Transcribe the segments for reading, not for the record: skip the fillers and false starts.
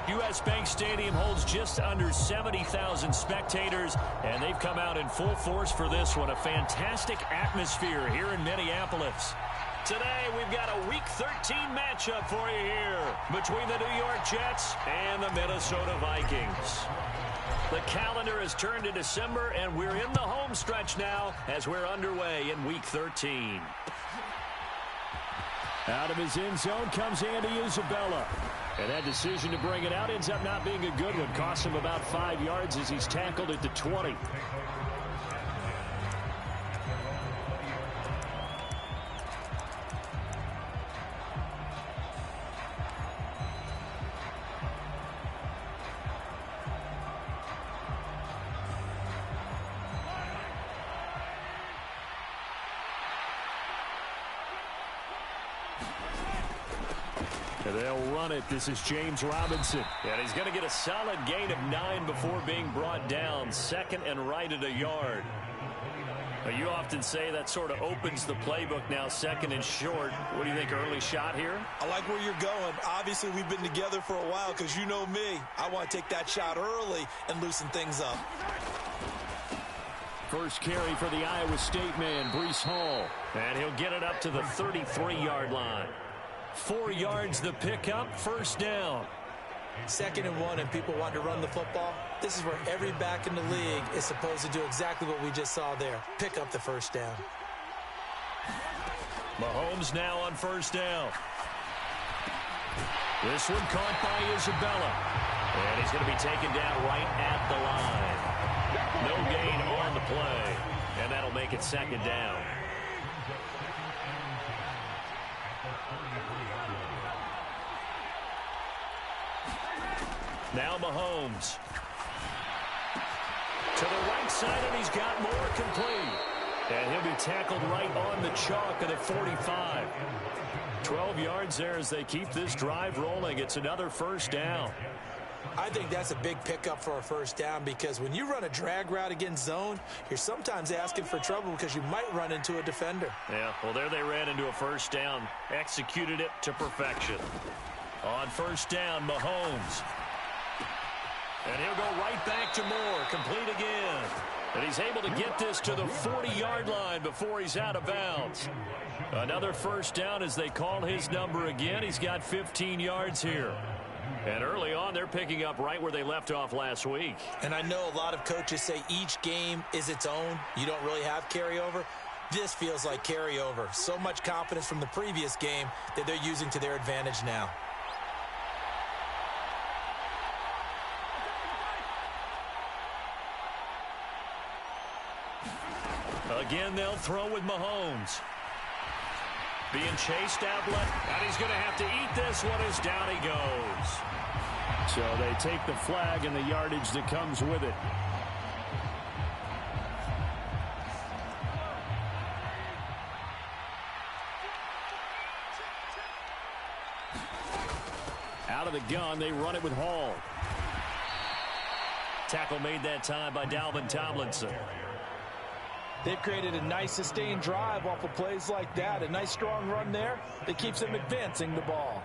U.S. Bank Stadium holds just under 70,000 spectators, and they've come out in full force for this one. A fantastic atmosphere here in Minneapolis. Today, we've got a Week 13 matchup for you here between the New York Jets and the Minnesota Vikings. The calendar has turned to December, and we're in the home stretch now as we're underway in Week 13. Out of his end zone comes Andy Isabella. And that decision to bring it out ends up not being a good one. Costs him about 5 yards as he's tackled at the 20. They'll run it. This is James Robinson. And he's going to get a solid gain of 9 before being brought down. Second and right at a yard. Now, you often say that sort of opens the playbook now, second and short. What do you think, early shot here? I like where you're going. Obviously, we've been together for a while because you know me. I want to take that shot early and loosen things up. First carry for the Iowa State man, Breece Hall. And he'll get it up to the 33-yard line. 4 yards the pickup, first down. 2nd and 1, and people want to run the football. This is where every back in the league is supposed to do exactly what we just saw there. Pick up the first down. Mahomes now on first down. This one caught by Isabella. And he's going to be taken down right at the line. No gain on the play. And that'll make it second down. Now Mahomes. To the right side, and he's got more complete. And he'll be tackled right on the chalk at the 45. 12 yards there as they keep this drive rolling. It's another first down. I think that's a big pickup for a first down because when you run a drag route against zone, you're sometimes asking for trouble because you might run into a defender. Yeah, well, there they ran into a first down. Executed it to perfection. On first down, Mahomes. And he'll go right back to Moore. Complete again. And he's able to get this to the 40-yard line before he's out of bounds. Another first down as they call his number again. He's got 15 yards here. And early on, they're picking up right where they left off last week. And I know a lot of coaches say each game is its own. You don't really have carryover. This feels like carryover. So much confidence from the previous game that they're using to their advantage now. Again, they'll throw with Mahomes. Being chased out left, and he's going to have to eat this one as down he goes. So they take the flag and the yardage that comes with it. Out of the gun, they run it with Hall. Tackle made that time by Dalvin Tomlinson. They've created a nice sustained drive off of plays like that. A nice strong run there that keeps them advancing the ball.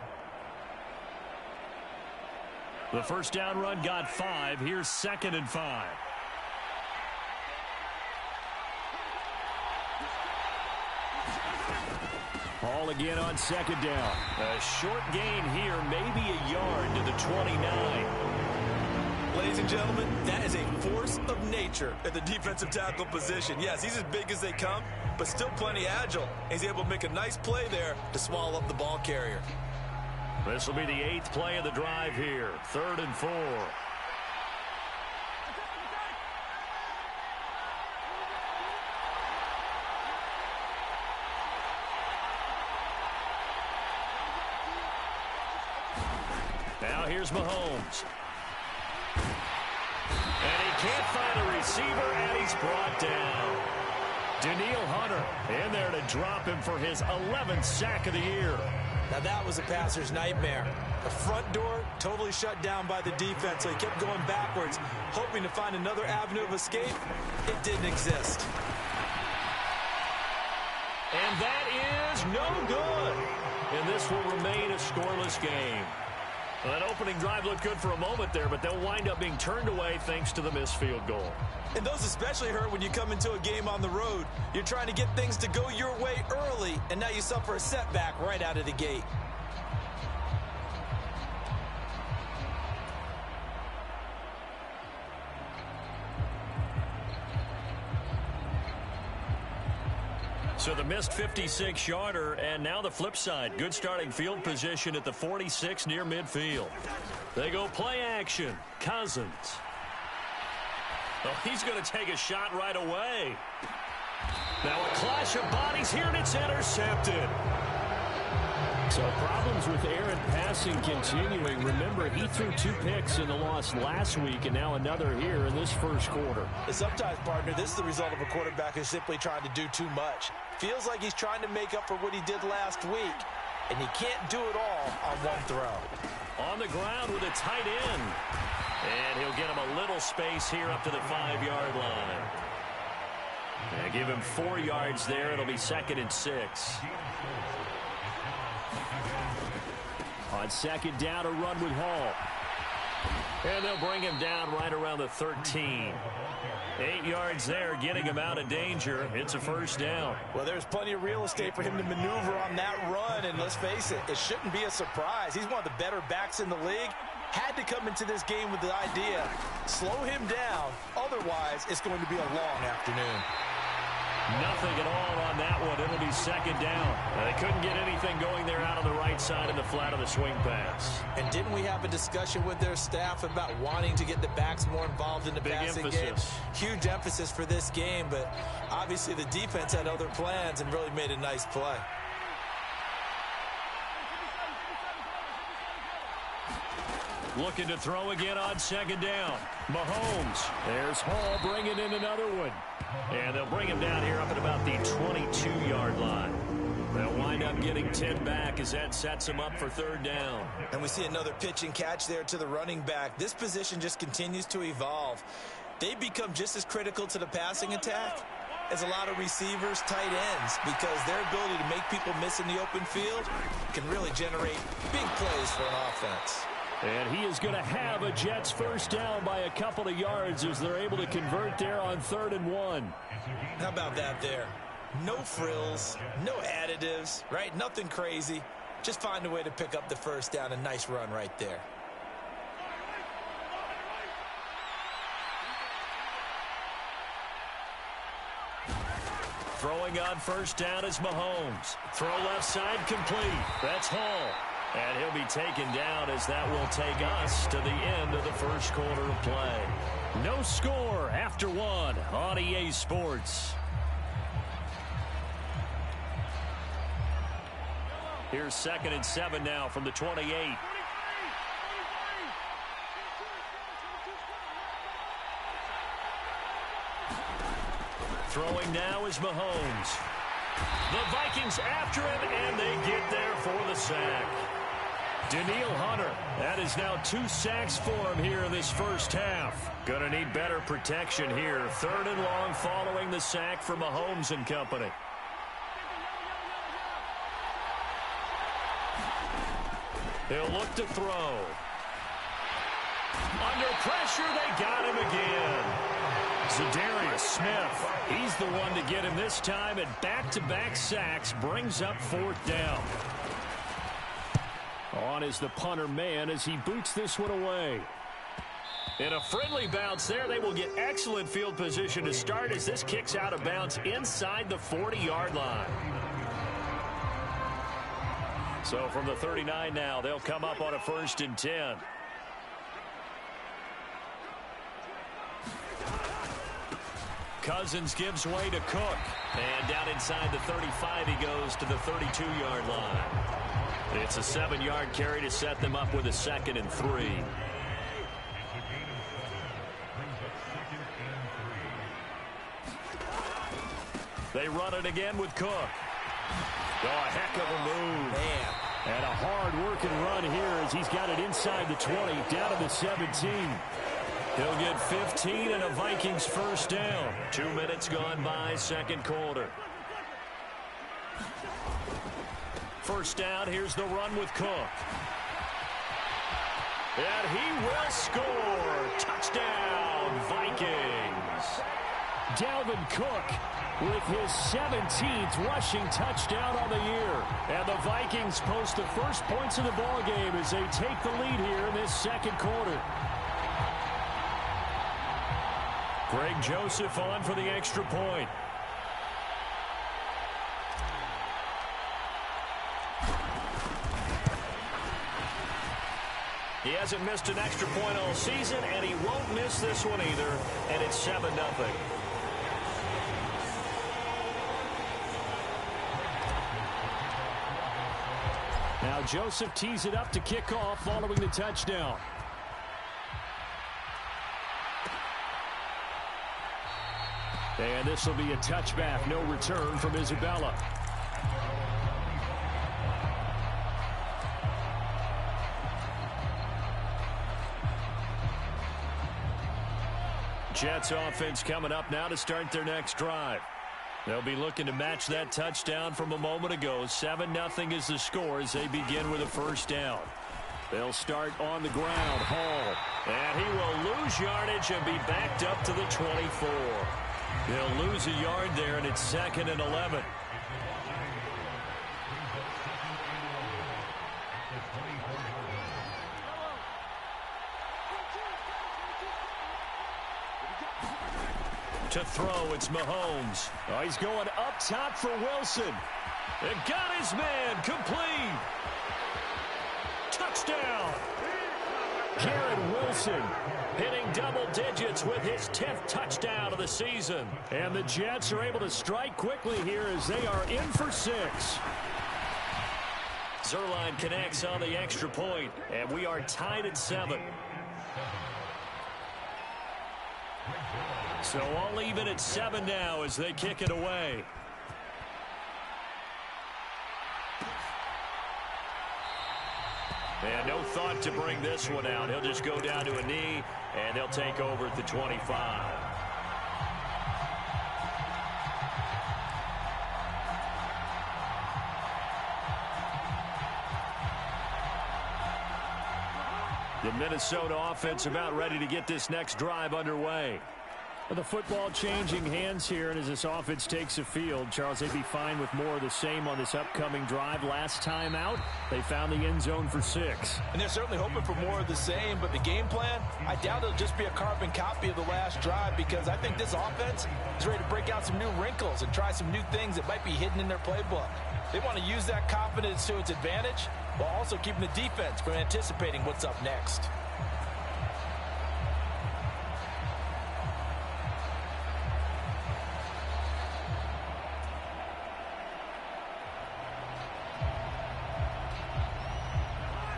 The first down run got 5. Here's 2nd and 5. Hall again on 2nd down. A short gain here, maybe a yard to the 29. Ladies and gentlemen, that is a force of nature at the defensive tackle position. Yes, he's as big as they come, but still plenty agile. He's able to make a nice play there to swallow up the ball carrier. This will be the 8th play of the drive here. 3rd and 4. Now here's Mahomes. And he can't find a receiver, and he's brought down. Daniil Hunter in there to drop him for his 11th sack of the year. Now that was a passer's nightmare. The front door totally shut down by the defense, so he kept going backwards, hoping to find another avenue of escape. It didn't exist. And that is no good. And this will remain a scoreless game. Well, that opening drive looked good for a moment there, but they'll wind up being turned away thanks to the missed field goal. And those especially hurt when you come into a game on the road. You're trying to get things to go your way early, and now you suffer a setback right out of the gate. So the missed 56-yarder, and now the flip side. Good starting field position at the 46 near midfield. They go play action. Cousins. Oh, he's going to take a shot right away. Now a clash of bodies here, and it's intercepted. So problems with air and passing continuing. Remember, he threw 2 picks in the loss last week, and now another here in this first quarter. And sometimes, partner, this is the result of a quarterback who's simply trying to do too much. Feels like he's trying to make up for what he did last week, and he can't do it all on one throw. On the ground with a tight end. And he'll get him a little space here up to the 5-yard line. And give him 4 yards there. It'll be 2nd and 6. On second down, a run with Hall. And they'll bring him down right around the 13. 8 yards there, getting him out of danger. It's a first down. Well, there's plenty of real estate for him to maneuver on that run, and let's face it, it shouldn't be a surprise. He's one of the better backs in the league. Had to come into this game with the idea, slow him down, otherwise it's going to be a long afternoon. Nothing at all on that one. It'll be 2nd down. They couldn't get anything going there out on the right side of the flat of the swing pass. And didn't we have a discussion with their staff about wanting to get the backs more involved in the passing game? Huge emphasis for this game, but obviously the defense had other plans and really made a nice play. Looking to throw again on 2nd down. Mahomes. There's Hall bringing in another one. And they'll bring him down here up at about the 22-yard line. They'll wind up getting 10 back as that sets him up for 3rd down. And we see another pitch and catch there to the running back. This position just continues to evolve. They become just as critical to the passing attack as a lot of receivers, tight ends, because their ability to make people miss in the open field can really generate big plays for an offense. And he is going to have a Jets first down by a couple of yards as they're able to convert there on 3rd and 1. How about that there? No frills, no additives, right? Nothing crazy. Just find a way to pick up the first down. A nice run right there. Throwing on first down is Mahomes. Throw left side complete. That's Hall. And he'll be taken down as that will take us to the end of the first quarter of play. No score after 1 on EA Sports. Here's 2nd and 7 now from the 28. Throwing now is Mahomes. The Vikings after him, and they get there for the sack. Daniil Hunter, that is now 2 sacks for him here in this first half. Gonna need better protection here. 3rd and long following the sack for Mahomes and company. He'll look to throw. Under pressure, they got him again. Zadarius Smith, he's the one to get him this time, and back-to-back sacks brings up 4th down. On is the punter man as he boots this one away. In a friendly bounce there, they will get excellent field position to start as this kicks out of bounds inside the 40-yard line. So from the 39 now, they'll come up on a 1st and 10. Cousins gives way to Cook. And down inside the 35, he goes to the 32-yard line. It's a 7-yard carry to set them up with a 2nd and 3. They run it again with Cook. Oh, a heck of a move. Man. And a hard-working run here as he's got it inside the 20, down to the 17. He'll get 15 and a Vikings first down. 2 minutes gone by, 2nd quarter. First down, here's the run with Cook. And he will score. Touchdown, Vikings. Dalvin Cook with his 17th rushing touchdown on the year. And the Vikings post the first points of the ball game as they take the lead here in this second quarter. Greg Joseph on for the extra point. He hasn't missed an extra point all season, and he won't miss this one either, and it's 7-0. Now Joseph tees it up to kick off following the touchdown. And this will be a touchback, no return from Isabella. Jets offense coming up now to start their next drive. They'll be looking to match that touchdown from a moment ago. 7-0 is the score as they begin with a first down. They'll start on the ground. Hall. And he will lose yardage and be backed up to the 24. He'll lose a yard there, and it's 2nd and 11. To throw, it's Mahomes. Oh, he's going up top for Wilson. And got his man complete. Touchdown. Garrett Wilson hitting double digits with his 10th touchdown of the season. And the Jets are able to strike quickly here as they are in for 6. Zerline connects on the extra point, and we are tied at 7. So all even at 7 now as they kick it away. And no thought to bring this one out. He'll just go down to a knee, and he'll take over at the 25. The Minnesota offense about ready to get this next drive underway. The football changing hands here, and as this offense takes the field, Charles, they'd be fine with more of the same on this upcoming drive. Last time out, they found the end zone for 6. And they're certainly hoping for more of the same, but the game plan, I doubt it'll just be a carbon copy of the last drive, because I think this offense is ready to break out some new wrinkles and try some new things that might be hidden in their playbook. They want to use that confidence to its advantage while also keeping the defense from anticipating what's up next.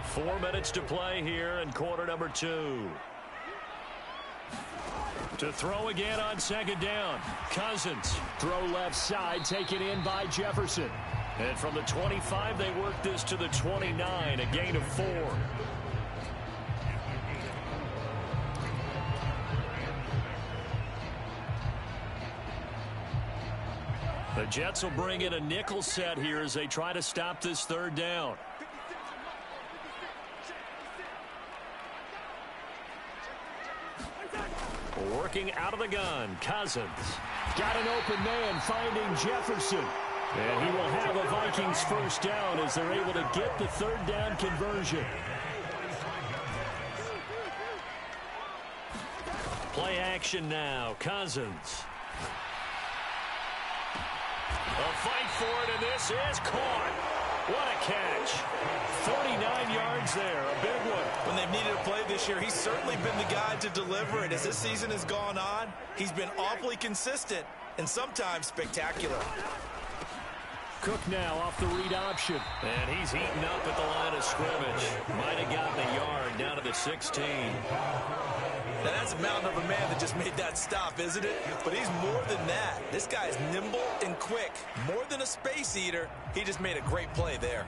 Four minutes to play here in quarter number 2. To throw again on 2nd down. Cousins. Throw left side, taken in by Jefferson. And from the 25, they work this to the 29, a gain of 4. The Jets will bring in a nickel set here as they try to stop this 3rd down. Working out of the gun, Cousins. Got an open man, finding Jefferson. And he will have a Vikings first down as they're able to get the 3rd down conversion. Play action now, Cousins. A fight for it, and this is caught. What a catch. 49 yards there, a big one. When they've needed a play this year, he's certainly been the guy to deliver it. As this season has gone on, he's been awfully consistent and sometimes spectacular. Cook now off the read option. And he's heating up at the line of scrimmage. Might have gotten a yard down to the 16. Now that's a mountain of a man that just made that stop, isn't it? But he's more than that. This guy is nimble and quick. More than a space eater, he just made a great play there.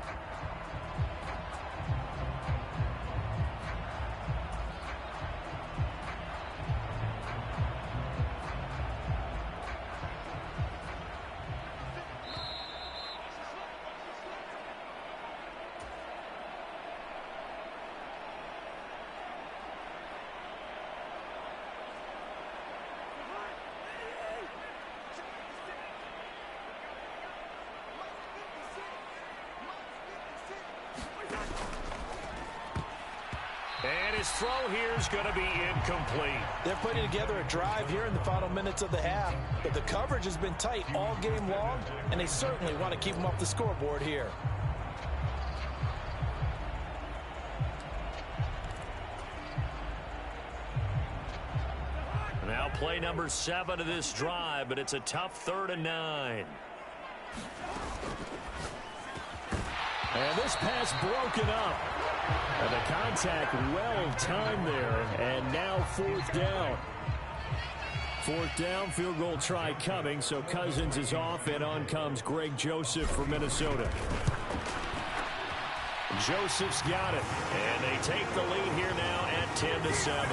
his throw here is going to be incomplete. They're putting together a drive here in the final minutes of the half, but the coverage has been tight all game long, and they certainly want to keep them off the scoreboard here. Now play number 7 of this drive, but it's a tough 3rd and 9. And this pass broken up. And the contact well timed there, and now 4th down. 4th down, field goal try coming, so Cousins is off, and on comes Greg Joseph for Minnesota. Joseph's got it, and they take the lead here now at 10-7.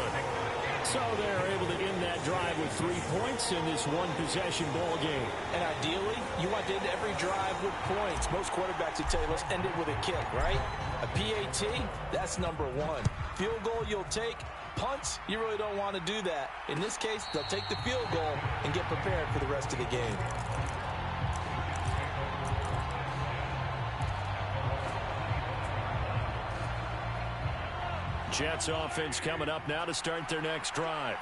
So they're able to end that drive with 3 points in this one-possession ball game. And ideally, you want to end every drive with points. Most quarterbacks would tell you, let's end it with a kick, right? A PAT, that's number 1. Field goal you'll take. Punts, you really don't want to do that. In this case, they'll take the field goal and get prepared for the rest of the game. Jets offense coming up now to start their next drive.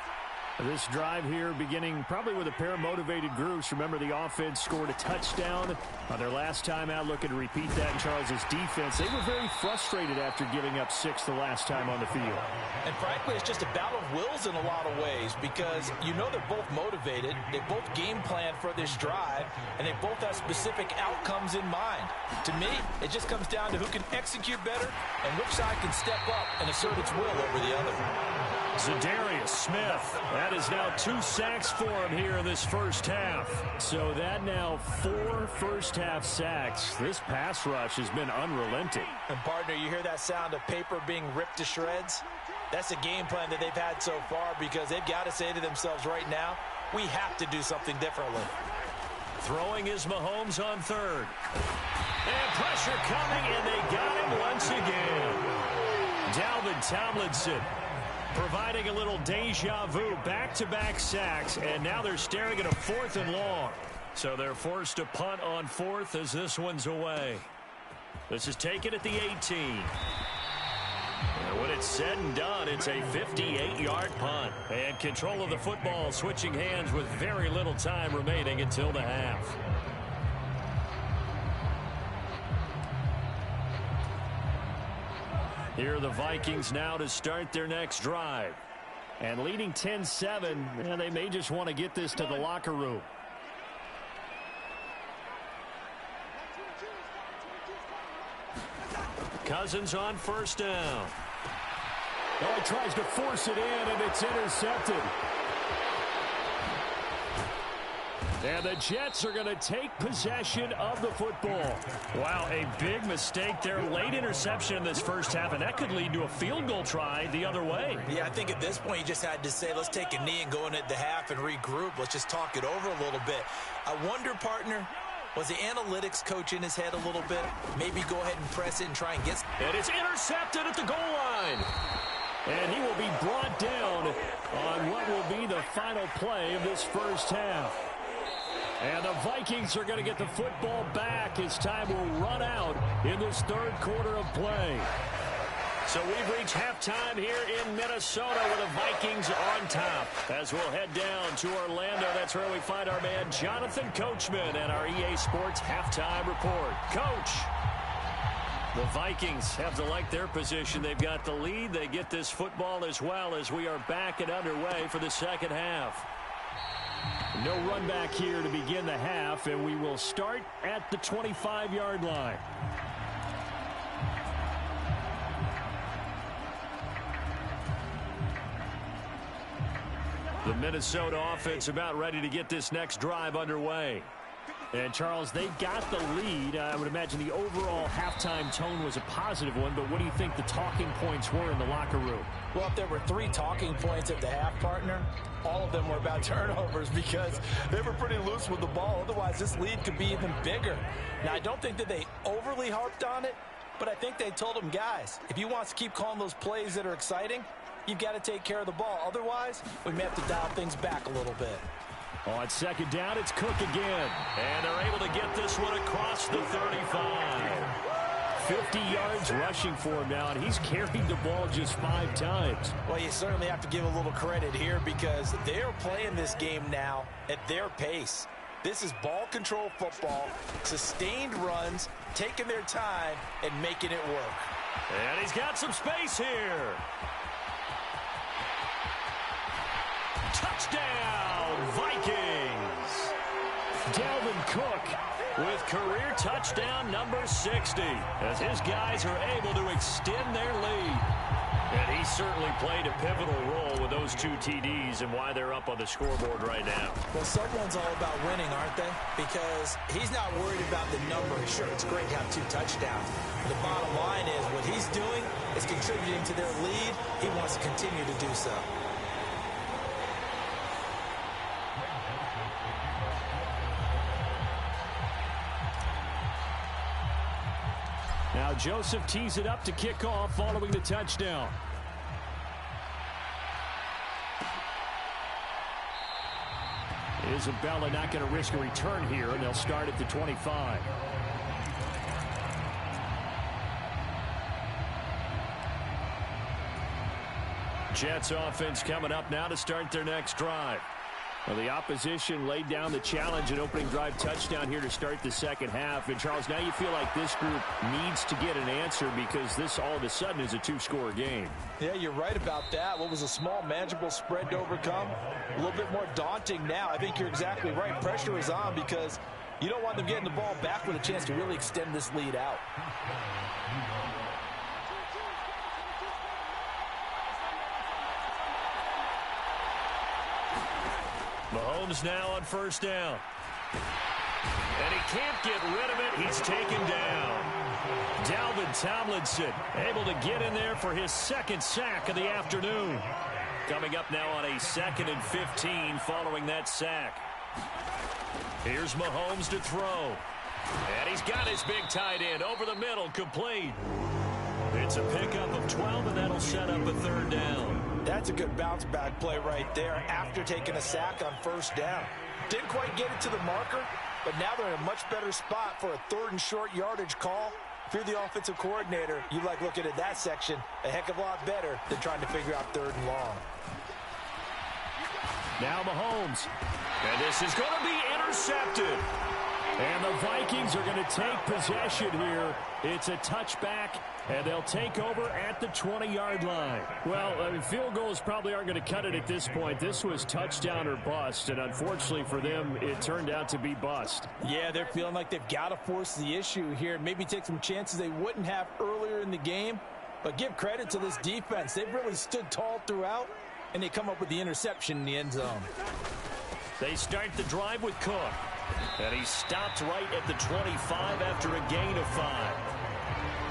This drive here beginning probably with a pair of motivated groups. Remember, the offense scored a touchdown on their last time out. Looking to repeat that in Charles's defense. They were very frustrated after giving up 6 the last time on the field. And frankly, it's just a battle of wills in a lot of ways, because you know they're both motivated. They both game plan for this drive, and they both have specific outcomes in mind. To me, it just comes down to who can execute better and which side can step up and assert its will over the other. Za'Darius Smith, that is now 2 sacks for him here in this first half. So that now 4 first-half sacks. This pass rush has been unrelenting. And, partner, you hear that sound of paper being ripped to shreds? That's a game plan that they've had so far, because they've got to say to themselves right now, we have to do something differently. Throwing is Mahomes on 3rd. And pressure coming, and they got him once again. Dalvin Tomlinson providing a little deja vu, back-to-back sacks, and now they're staring at a 4th and long. So they're forced to punt on 4th as this one's away. This is taken at the 18. And when it's said and done, it's a 58-yard punt. And control of the football switching hands with very little time remaining until the half. Here are the Vikings now to start their next drive. And leading 10-7, they may just want to get this to the locker room. Cousins on 1st down. Oh, he tries to force it in, and it's intercepted. And the Jets are going to take possession of the football. Wow, a big mistake there. Late interception in this first half, and that could lead to a field goal try the other way. Yeah, I think at this point you just had to say, let's take a knee and go into the half and regroup. Let's just talk it over a little bit. I wonder, partner, was the analytics coach in his head a little bit? Maybe go ahead and press it and try and get... And it's intercepted at the goal line. And he will be brought down on what will be the final play of this first half. And the Vikings are going to get the football back as time will run out in this 3rd quarter of play. So we've reached halftime here in Minnesota with the Vikings on top. As we'll head down to Orlando, that's where we find our man Jonathan Coachman and our EA Sports halftime report. Coach, the Vikings have to like their position. They've got the lead. They get this football as well as we are back and underway for the second half. No run back here to begin the half, and we will start at the 25-yard line. The Minnesota offense about ready to get this next drive underway. And, Charles, they got the lead. I would imagine the overall halftime tone was a positive one, but what do you think the talking points were in the locker room? Well, if there were 3 talking points at the half, partner, all of them were about turnovers because they were pretty loose with the ball. Otherwise, this lead could be even bigger. Now, I don't think that they overly harped on it, but I think they told them, guys, if you want to keep calling those plays that are exciting, you've got to take care of the ball. Otherwise, we may have to dial things back a little bit. On 2nd down, it's Cook again. And they're able to get this one across the 35. 50 yards rushing for him now, and he's carried the ball just 5 times. Well, you certainly have to give a little credit here because they're playing this game now at their pace. This is ball control football, sustained runs, taking their time, and making it work. And he's got some space here. Touchdown, Vikings. Dalvin Cook with career touchdown number 60 as his guys are able to extend their lead. And he certainly played a pivotal role with those 2 TDs and why they're up on the scoreboard right now. Well, someone's all about winning, aren't they? Because he's not worried about the number. Sure, it's great to have 2 touchdowns. The bottom line is what he's doing is contributing to their lead. He wants to continue to do so. Now Joseph tees it up to kick off following the touchdown. Isabella not going to risk a return here, and they'll start at the 25. Jets offense coming up now to start their next drive. Well, the opposition laid down the challenge, an opening drive touchdown here to start the second half. And, Charles, now you feel like this group needs to get an answer because this all of a sudden is a 2-score game. Yeah, you're right about that. What was a small, manageable spread to overcome? A little bit more daunting now. I think you're exactly right. Pressure is on because you don't want them getting the ball back with a chance to really extend this lead out. Mahomes now on first down. And he can't get rid of it. He's taken down. Dalvin Tomlinson able to get in there for his 2nd sack of the afternoon. Coming up now on a 2nd and 15 following that sack. Here's Mahomes to throw. And he's got his big tight end over the middle, complete. It's a pickup of 12, and that'll set up a 3rd down. That's a good bounce-back play right there after taking a sack on first down. Didn't quite get it to the marker, but now they're in a much better spot for a 3rd and short yardage call. If you're the offensive coordinator, you like looking at that section a heck of a lot better than trying to figure out 3rd and long. Now Mahomes. And this is going to be intercepted. And the Vikings are going to take possession here. It's a touchback, and they'll take over at the 20-yard line. Well, I mean, field goals probably aren't going to cut it at this point. This was touchdown or bust, and unfortunately for them, it turned out to be bust. Yeah, they're feeling like they've got to force the issue here. Maybe take some chances they wouldn't have earlier in the game. But give credit to this defense. They've really stood tall throughout, and they come up with the interception in the end zone. They start the drive with Cook. And he stopped right at the 25 after a gain of 5.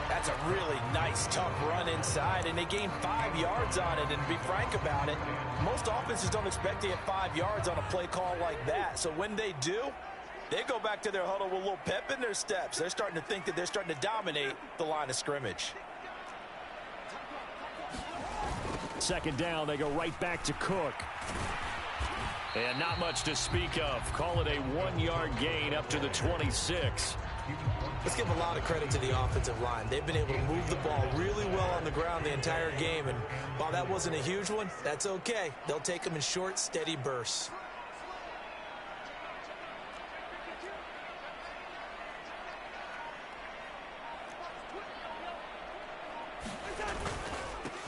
That's a really nice, tough run inside, and they gained 5 yards on it. And to be frank about it, most offenses don't expect to get 5 yards on a play call like that. So when they do, they go back to their huddle with a little pep in their steps. They're starting to think that they're starting to dominate the line of scrimmage. 2nd down, they go right back to Cook. And not much to speak of. Call it a 1-yard gain up to the 26. Let's give a lot of credit to the offensive line. They've been able to move the ball really well on the ground the entire game. And while that wasn't a huge one, that's okay. They'll take them in short, steady bursts.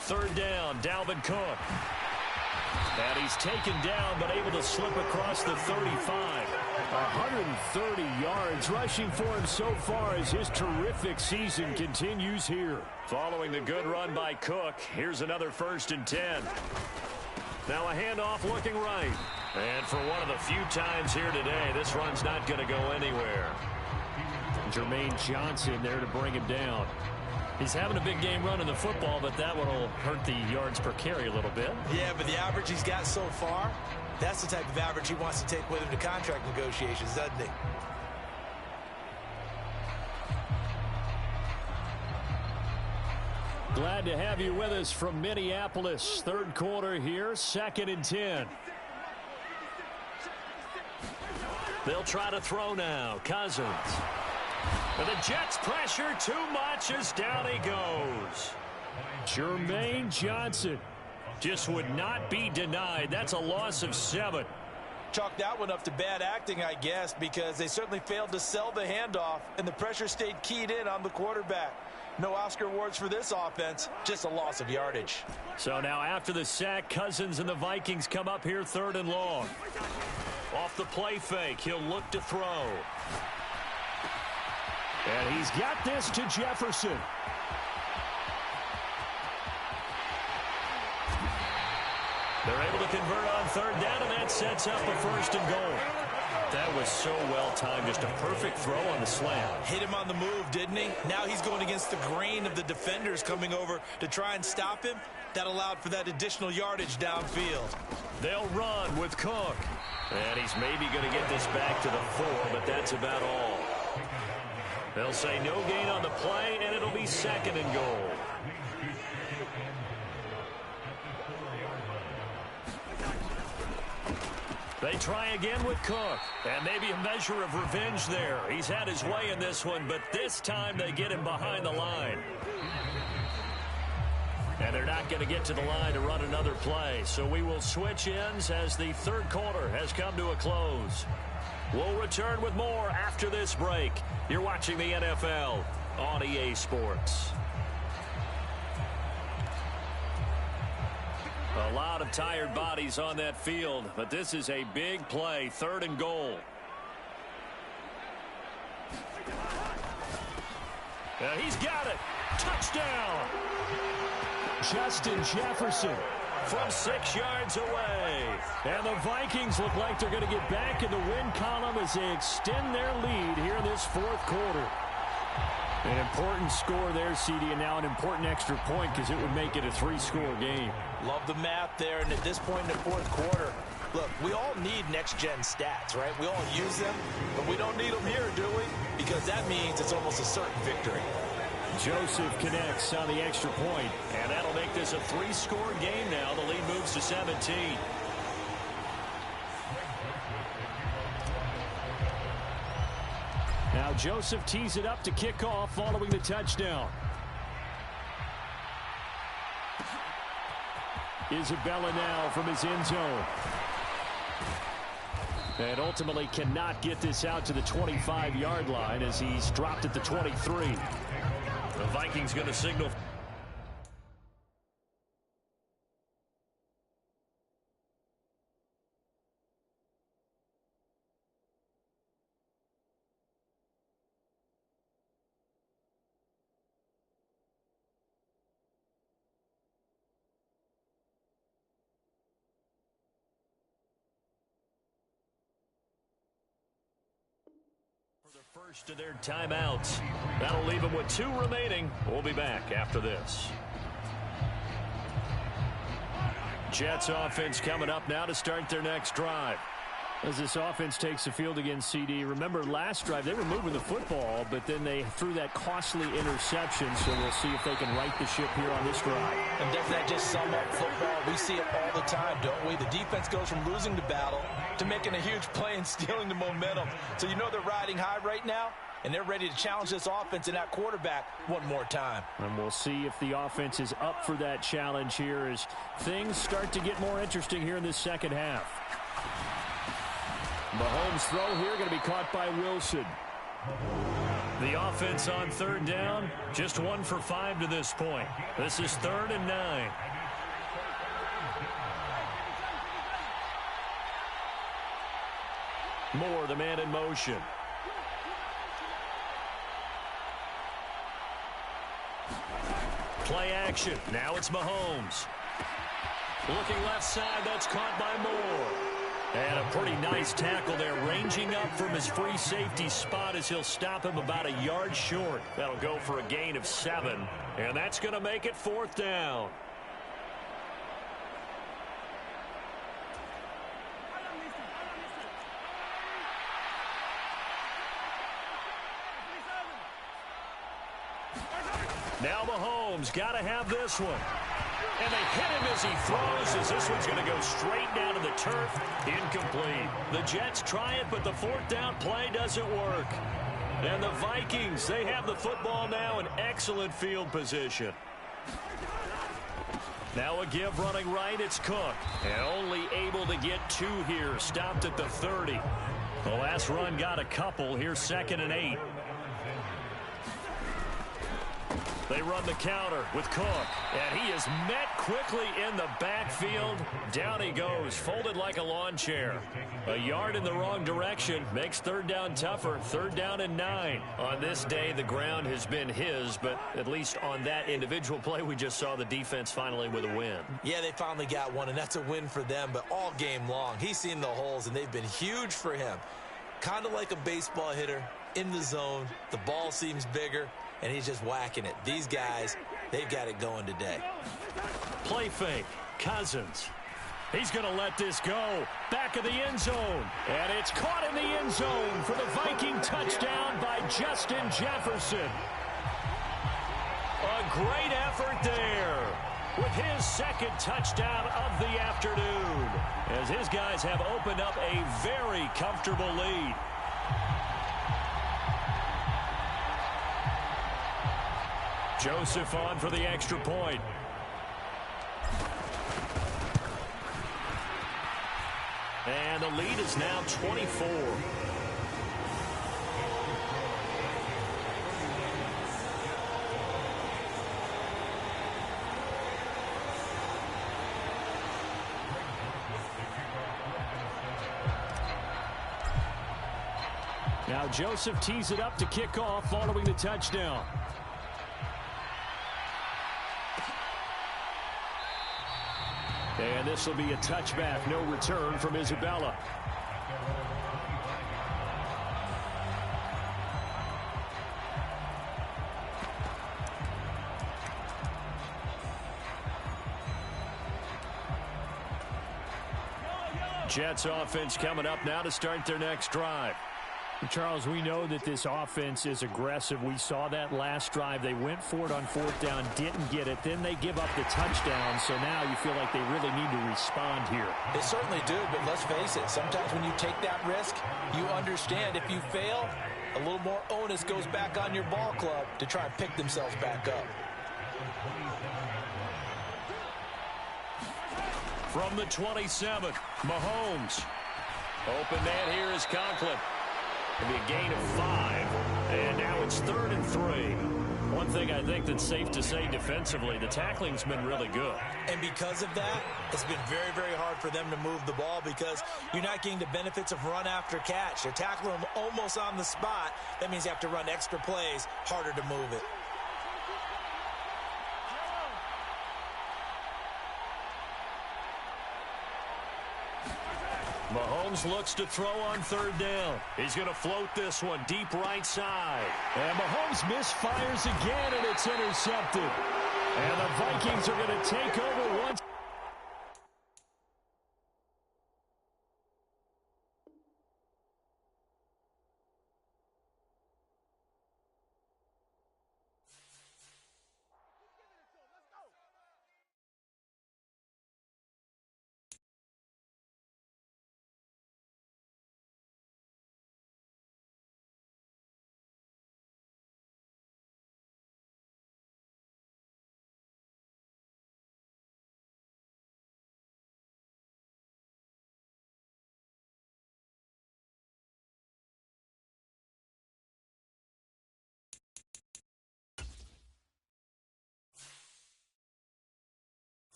Third down, Dalvin Cook. And he's taken down, but able to slip across the 35. 130 yards rushing for him so far as his terrific season continues here. Following the good run by Cook, here's another 1st and 10. Now a handoff looking right. And for one of the few times here today, this run's not going to go anywhere. Jermaine Johnson there to bring him down. He's having a big game running the football, but that one will hurt the yards per carry a little bit. Yeah, but the average he's got so far, that's the type of average he wants to take with him to contract negotiations, doesn't he? Glad to have you with us from Minneapolis. 3rd quarter here, 2nd and 10. They'll try to throw now. Cousins. But the Jets pressure too much as down he goes. Jermaine Johnson just would not be denied. That's a loss of 7. Chalk that one up to bad acting, I guess, because they certainly failed to sell the handoff, and the pressure stayed keyed in on the quarterback. No Oscar awards for this offense, just a loss of yardage. So now after the sack, Cousins and the Vikings come up here 3rd and long. Off the play fake, he'll look to throw. And he's got this to Jefferson. They're able to convert on 3rd down, and that sets up a 1st and goal. That was so well timed. Just a perfect throw on the slant. Hit him on the move, didn't he? Now he's going against the grain of the defenders coming over to try and stop him. That allowed for that additional yardage downfield. They'll run with Cook. And he's maybe going to get this back to the 4, but that's about all. They'll say no gain on the play, and it'll be 2nd and goal. They try again with Cook, and maybe a measure of revenge there. He's had his way in this one, but this time they get him behind the line. And they're not going to get to the line to run another play, so we will switch ends as the 3rd quarter has come to a close. We'll return with more after this break. You're watching the NFL on EA Sports. A lot of tired bodies on that field, but this is a big play, 3rd and goal. He's got it. Touchdown. Justin Jefferson from 6 yards away. And the Vikings look like they're going to get back in the win column as they extend their lead here in this 4th quarter. An important score there, CD, and now an important extra point because it would make it a 3-score game. Love the math there, and at this point in the 4th quarter, look, we all need next-gen stats, right? We all use them, but we don't need them here, do we? Because that means it's almost a certain victory. Joseph connects on the extra point. And that'll make this a 3-score game now. The lead moves to 17. Now Joseph tees it up to kick off following the touchdown. Isabella now from his end zone. And ultimately cannot get this out to the 25-yard line as he's dropped at the 23. The Vikings going to signal. First of their timeouts. That'll leave them with 2 remaining. We'll be back after this. Jets offense coming up now to start their next drive. As this offense takes the field against CD, remember last drive they were moving the football, but then they threw that costly interception, so we'll see if they can right the ship here on this drive. And doesn't that just sum up football? We see it all the time, don't we? The defense goes from losing the battle to making a huge play and stealing the momentum. So you know they're riding high right now, and they're ready to challenge this offense and that quarterback one more time. And we'll see if the offense is up for that challenge here as things start to get more interesting here in this second half. Mahomes' throw here going to be caught by Wilson. The offense on 3rd down, just 1 for 5 to this point. This is 3rd and 9. Moore, the man in motion. Play action. Now it's Mahomes. Looking left side, that's caught by Moore. And a pretty nice tackle there, ranging up from his free safety spot as he'll stop him about a yard short. That'll go for a gain of 7, and that's going to make it 4th down. Now Mahomes got to have this one. And they hit him as he throws, as this one's going to go straight down to the turf. Incomplete. The Jets try it, but the 4th down play doesn't work. And the Vikings, they have the football now in excellent field position. Now a give running right, it's Cook. And only able to get 2 here, stopped at the 30. The last run got a couple. Here's 2nd and 8. They run the counter with Cook, and he is met quickly in the backfield. Down he goes, folded like a lawn chair. A yard in the wrong direction makes 3rd down tougher. 3rd down and 9. On this day, the ground has been his, but at least on that individual play, we just saw the defense finally with a win. Yeah, they finally got one, and that's a win for them, but all game long, he's seen the holes, and they've been huge for him. Kind of like a baseball hitter in the zone. The ball seems bigger, and he's just whacking it. These guys, they've got it going today. Play fake. Cousins. He's going to let this go. Back of the end zone. And it's caught in the end zone for the Viking touchdown by Justin Jefferson. A great effort there with his 2nd touchdown of the afternoon, as his guys have opened up a very comfortable lead. Joseph on for the extra point. And the lead is now 24. Now Joseph tees it up to kick off following the touchdown. And this will be a touchback, no return from Isabella. Jets offense coming up now to start their next drive. Charles, we know that this offense is aggressive. We saw that last drive. They went for it on 4th down, didn't get it. Then they give up the touchdown. So now you feel like they really need to respond here. They certainly do, but let's face it. Sometimes when you take that risk, you understand if you fail, a little more onus goes back on your ball club to try and pick themselves back up. From the 27, Mahomes. Open man here is Conklin. It'll be a gain of 5. And now it's 3rd and 3. One thing I think that's safe to say defensively, the tackling's been really good. And because of that, it's been very, very hard for them to move the ball because you're not getting the benefits of run after catch. You're tackling them almost on the spot. That means you have to run extra plays, harder to move it. Mahomes looks to throw on 3rd down. He's going to float this one deep right side. And Mahomes misfires again, and it's intercepted. And the Vikings are going to take over once.